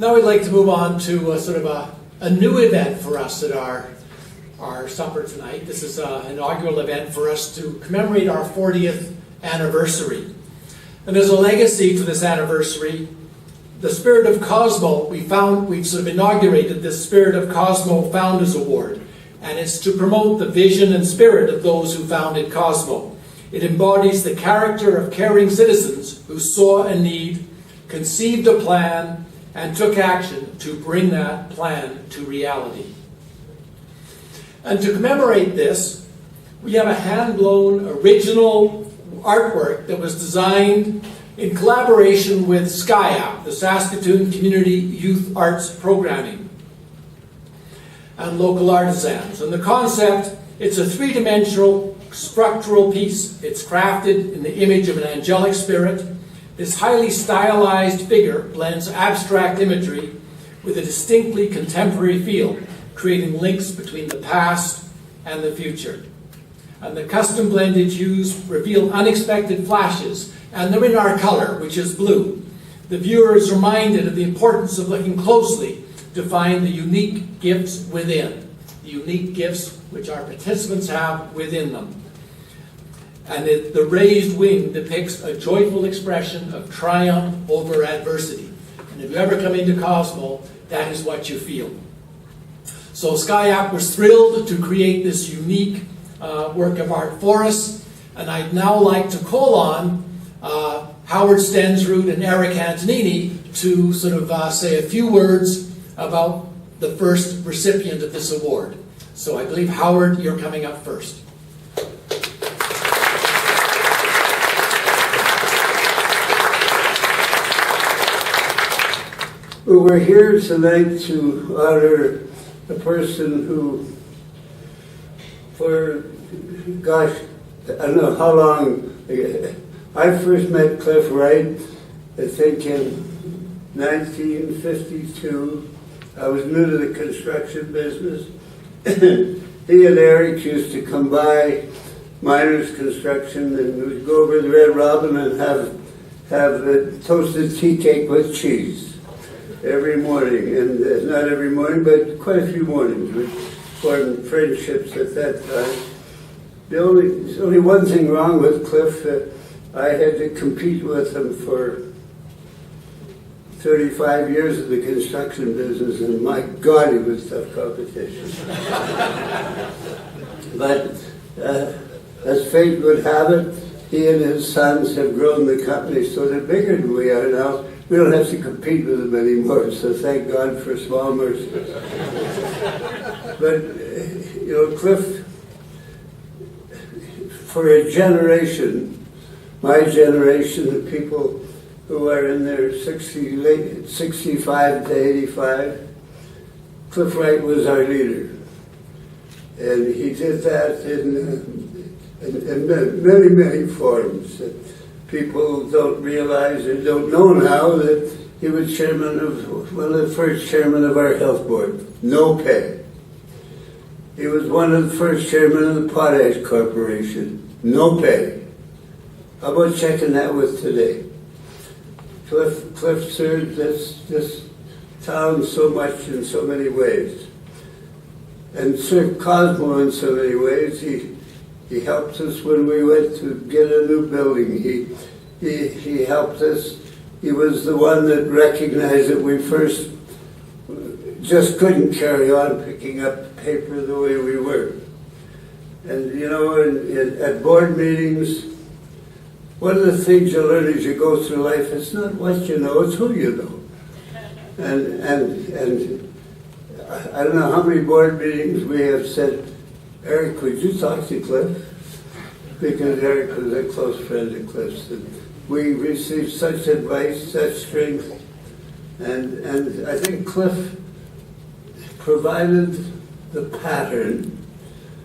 Now we'd like to move on to sort of a new event for us at our supper tonight. This is an inaugural event for us to commemorate our 40th anniversary. And as a legacy to this anniversary, the Spirit of Cosmo, we've sort of inaugurated this Spirit of Cosmo Founders Award. And it's to promote the vision and spirit of those who founded Cosmo. It embodies the character of caring citizens who saw a need, conceived a plan, and took action to bring that plan to reality. And to commemorate this, we have a hand-blown original artwork that was designed in collaboration with SCIAP, the Saskatoon Community Youth Arts Programming, and local artisans. And the concept, it's a three-dimensional structural piece. It's crafted in the image of an angelic spirit. This highly stylized figure blends abstract imagery with a distinctly contemporary feel, creating links between the past and the future. And the custom blended hues reveal unexpected flashes, and they're in our color, which is blue. The viewer is reminded of the importance of looking closely to find the unique gifts within, the unique gifts which our participants have within them. And the raised wing depicts a joyful expression of triumph over adversity. And if you ever come into Cosmo, that is what you feel. So SCIAP was thrilled to create this unique work of art for us. And I'd now like to call on Howard Stensrud and Eric Antonini to sort of say a few words about the first recipient of this award. So I believe, Howard, you're coming up first. Well, we're here tonight to honor a person who, for, gosh, I don't know how long, I first met Cliff Wright, I think in 1952. I was new to the construction business. He and Eric used to come by Miners Construction, and we'd go over to the Red Robin and have a toasted tea cake with cheese every morning. And not every morning, but quite a few mornings. We formed friendships at that time. There's only one thing wrong with Cliff. I had to compete with him for 35 years of the construction business, and my God, he was tough competition. But as fate would have it, he and his sons have grown the company so they're bigger than we are now. We don't have to compete with them anymore, so thank God for small mercies. But, Cliff, for a generation, my generation of people who are in their 65 to 85, Cliff Wright was our leader. And he did that in many, many forms. People don't realize or don't know now that he was one of the first chairman of our health board, no pay. He was one of the first chairman of the Potash Corporation, no pay. How about checking that with today? Cliff served this town so much in so many ways, and served Cosmo in so many ways. He helped us when we went to get a new building. He helped us. He was the one that recognized that we first just couldn't carry on picking up paper the way we were. And at board meetings, one of the things you learn as you go through life, it's not what you know, it's who you know. And I don't know how many board meetings we have said, Eric, could you talk to Cliff? Because Eric was a close friend of Cliff's. And we received such advice, such strength. And I think Cliff provided the pattern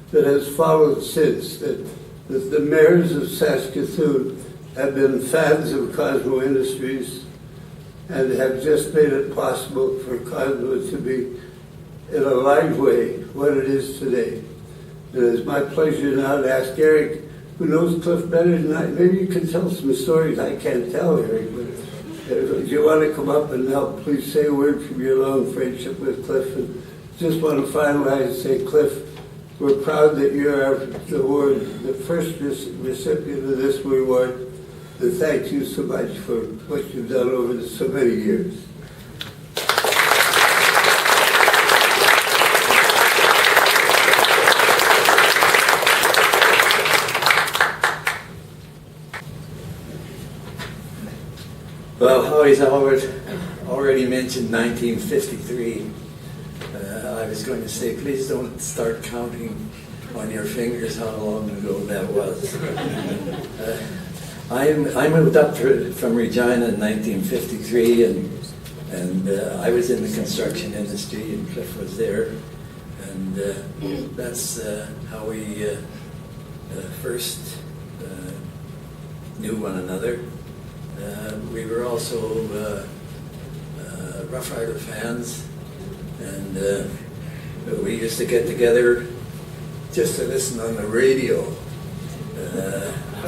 that has followed since, that the mayors of Saskatoon have been fans of Cosmo Industries and have just made it possible for Cosmo to be, in a live way, what it is today. And it's my pleasure now to ask Eric, who knows Cliff better than I. Maybe you can tell some stories I can't tell, Eric. But If you want to come up and help, please say a word from your long friendship with Cliff. And just want to finalize and say, Cliff, we're proud that you're the first recipient of this award. And thank you so much for what you've done over so many years. Well, Howie's already mentioned 1953. I was going to say, please don't start counting on your fingers how long ago that was. I moved up from Regina in 1953, and I was in the construction industry, and Cliff was there, and that's how we first knew one another. We were also Rough Rider fans, and we used to get together just to listen on the radio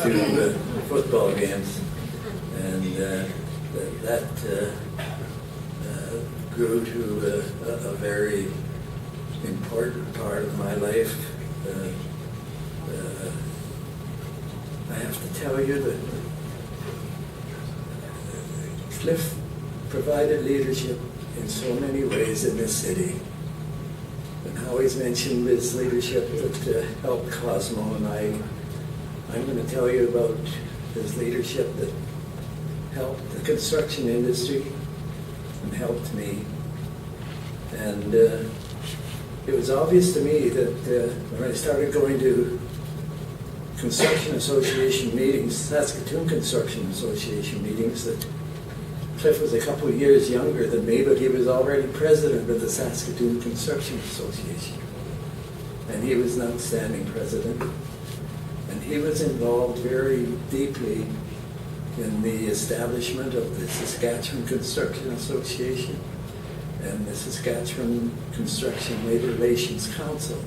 to football games, and that grew to a very important part of my life. I have to tell you that Cliff provided leadership in so many ways in this city. And Howie's mentioned his leadership that helped Cosmo, and I'm going to tell you about his leadership that helped the construction industry and helped me. And it was obvious to me that when I started going to Construction Association meetings, Saskatoon Construction Association meetings, that Cliff was a couple of years younger than me, but he was already president of the Saskatoon Construction Association. And he was an outstanding president. And he was involved very deeply in the establishment of the Saskatchewan Construction Association and the Saskatchewan Construction Labor Relations Council,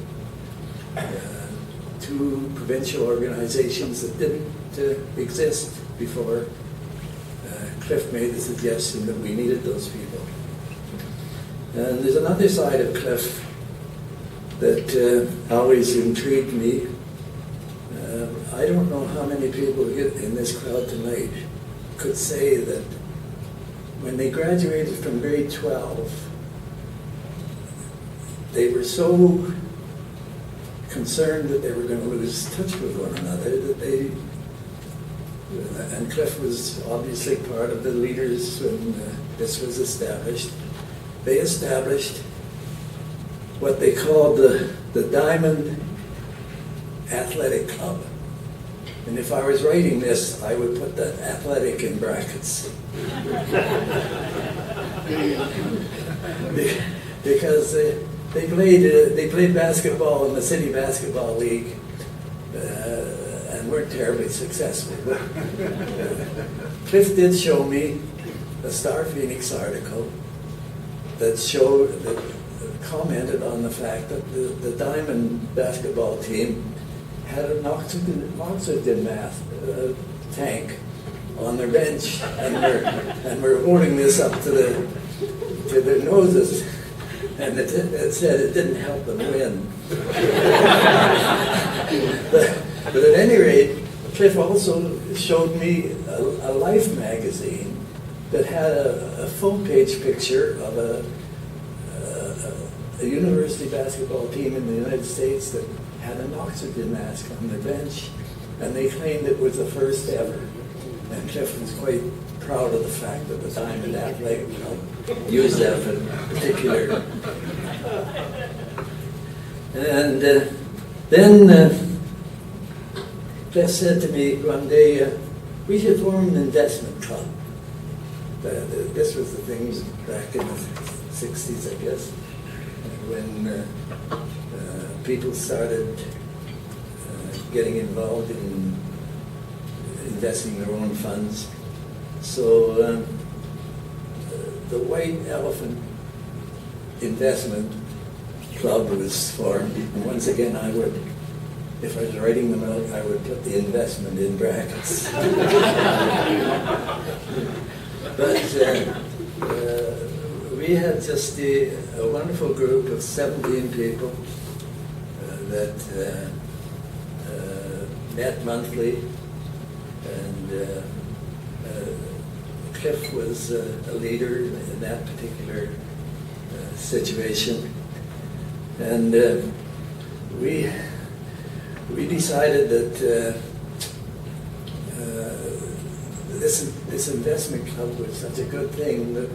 two provincial organizations that didn't exist before Cliff made the suggestion that we needed those people. And there's another side of Cliff that always intrigued me. I don't know how many people in this crowd tonight could say that when they graduated from grade 12, they were so concerned that they were going to lose touch with one another that and Cliff was obviously part of the leaders when this was established. They established what they called the Diamond Athletic Club. And if I was writing this, I would put that athletic in brackets. Because they played basketball in the City Basketball League and weren't terribly successful. But Cliff did show me a Star Phoenix article that commented on the fact that the Diamond basketball team had an oxygen mask tank on their bench, and we're holding this up to their noses, and it said it didn't help them win. But at any rate, Cliff also showed me a Life magazine that had a full-page picture of a university basketball team in the United States that had an oxygen mask on their bench, and they claimed it was the first ever. And Cliff was quite proud of the fact that the Diamond Athletic Club used that for particular. And then Cliff said to me one day, we should form an investment club. This was the things back in the 60s, I guess, when people started getting involved in investing their own funds. So the White Elephant Investment Club was formed. And once again, I would, if I was writing them out, I would put the investment in brackets. But we had just a wonderful group of 17 people that met monthly, and Cliff was a leader in that particular situation. And we decided that this investment club was such a good thing that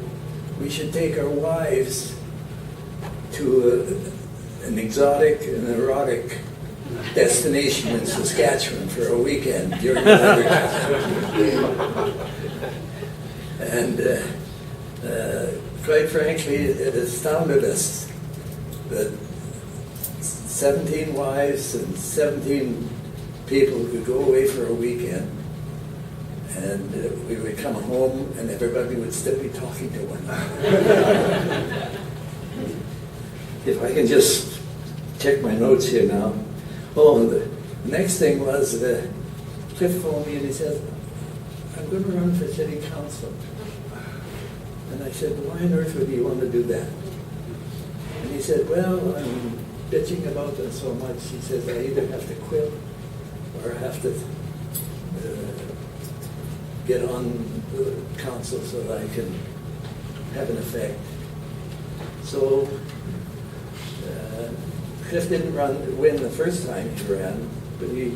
we should take our wives to an exotic and erotic destination in Saskatchewan for a weekend during the winter. And quite frankly, it astounded us that 17 wives and 17 people could go away for a weekend, and we would come home and everybody would still be talking to one another. If I can just check my notes here now. Oh, and the next thing was Cliff phoned me and he said, I'm going to run for city council. And I said, why on earth would you want to do that? And he said, well, I'm bitching about it so much. He says, I either have to quit or have to get on the council so that I can have an effect. So Cliff didn't win the first time he ran, but he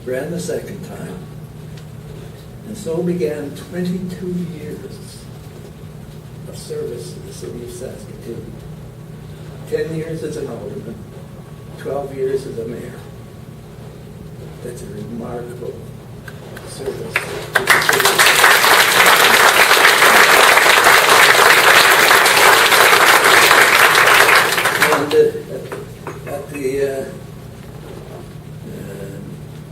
ran the second time. And so began 22 years of service to the city of Saskatoon. 10 years as an alderman, 12 years as a mayor. That's a remarkable service. And at the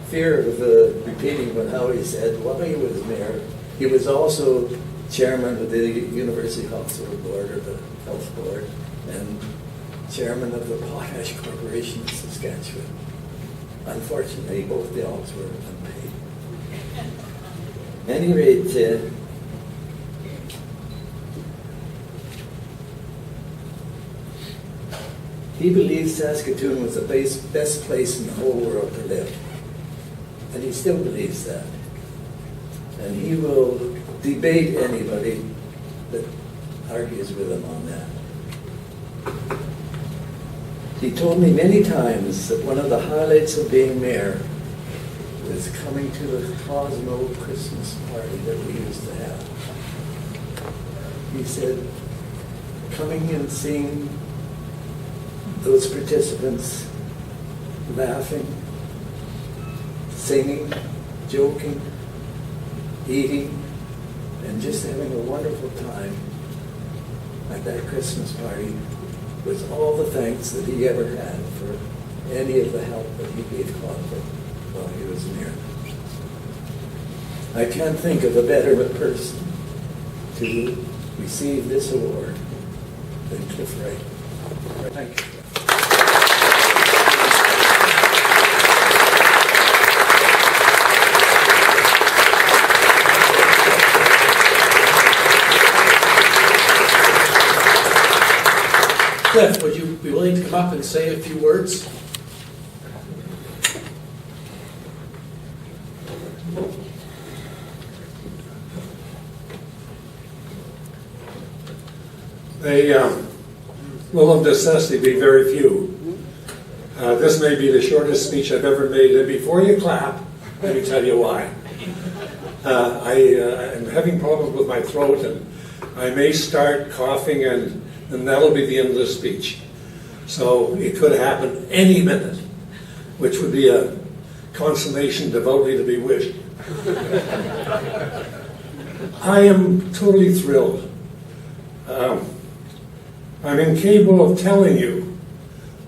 fear of repeating what Howie said, while he was mayor, he was also chairman of the University Hospital Board, or the Health Board, and chairman of the Potash Corporation of Saskatchewan. Unfortunately, both jobs were unpaid. At any rate, he believed Saskatoon was the best place in the whole world to live. And he still believes that. And he will debate anybody that argues with him on that. He told me many times that one of the highlights of being mayor was coming to the Cosmo Christmas party that we used to have. He said, coming and seeing those participants laughing, singing, joking, eating, and just having a wonderful time at that Christmas party was all the thanks that he ever had for any of the help that he gave Cosmo while he was mayor. I can't think of a better person to receive this award than Cliff Wright. Thank you. Cliff, would you be willing to come up and say a few words? They will of necessity be very few. This may be the shortest speech I've ever made, and before you clap, let me tell you why. I am having problems with my throat, and I may start coughing, and that'll be the end of the speech. So it could happen any minute, which would be a consummation devoutly to be wished. I am totally thrilled. I'm incapable of telling you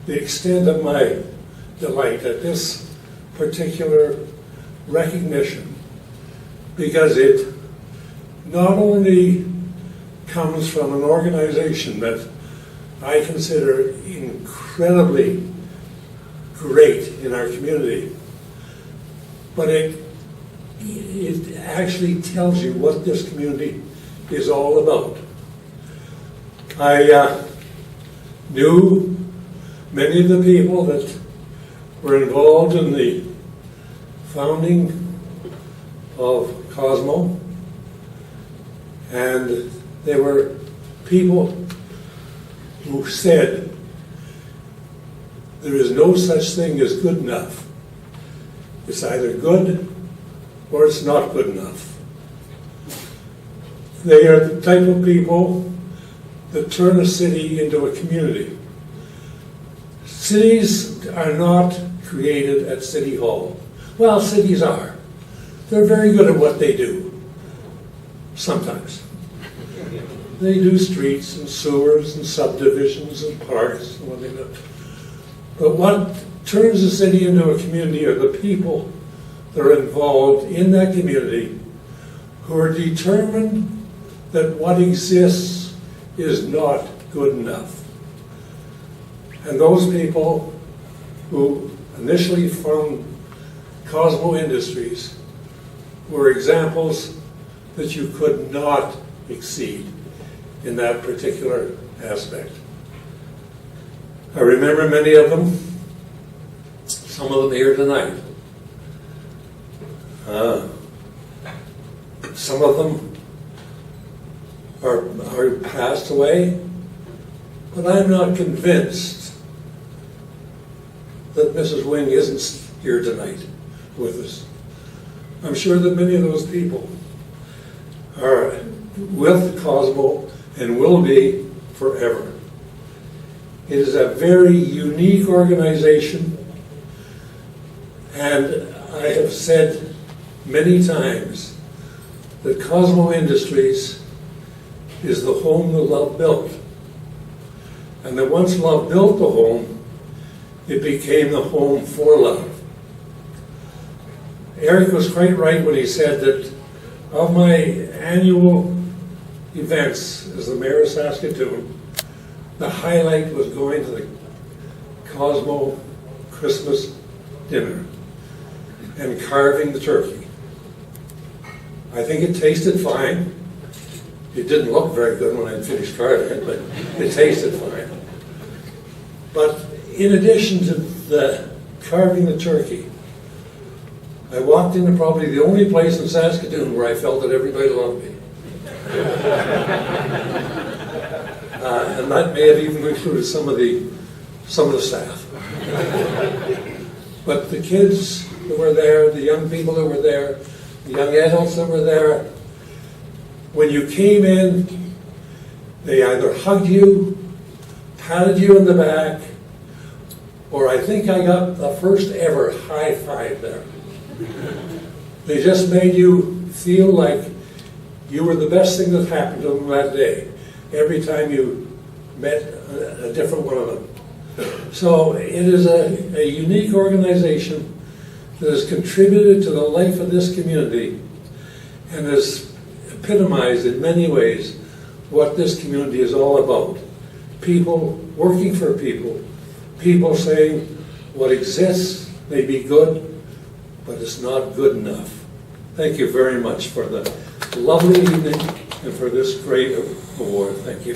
the extent of my delight at this particular recognition, because it not only comes from an organization that I consider incredibly great in our community, but it actually tells you what this community is all about. I knew many of the people that were involved in the founding of Cosmo, and they were people who said there is no such thing as good enough. It's either good or it's not good enough. They are the type of people that turn a city into a community. Cities are not created at City Hall. Well, cities are. They're very good at what they do. Sometimes. They do streets and sewers and subdivisions and parks and what they do. But what turns a city into a community are the people that are involved in that community who are determined that what exists is not good enough. And those people who initially formed Cosmo Industries were examples that you could not exceed in that particular aspect. I remember many of them, some of them here tonight. Some of them are passed away, but I'm not convinced that Mrs. Wing isn't here tonight with us. I'm sure that many of those people are with Cosmo and will be forever. It is a very unique organization, and I have said many times that Cosmo Industries is the home that love built. And that once love built the home, it became the home for love. Eric was quite right when he said that of my annual events as the mayor of Saskatoon, the highlight was going to the Cosmo Christmas dinner and carving the turkey. I think it tasted fine. It didn't look very good when I finished carving it, but it tasted fine. But in addition to the carving the turkey, I walked into probably the only place in Saskatoon where I felt that everybody loved me. And that may have even included some of the staff. But the kids that were there, the young people that were there, the young adults that were there, when you came in, they either hugged you, patted you in the back, or I think I got the first ever high five there. They just made you feel like you were the best thing that happened to them that day, every time you met a different one of them. So it is a unique organization that has contributed to the life of this community and has epitomized in many ways what this community is all about. People working for people, people saying what exists may be good, but it's not good enough. Thank you very much for the lovely evening and for this great award. Thank you.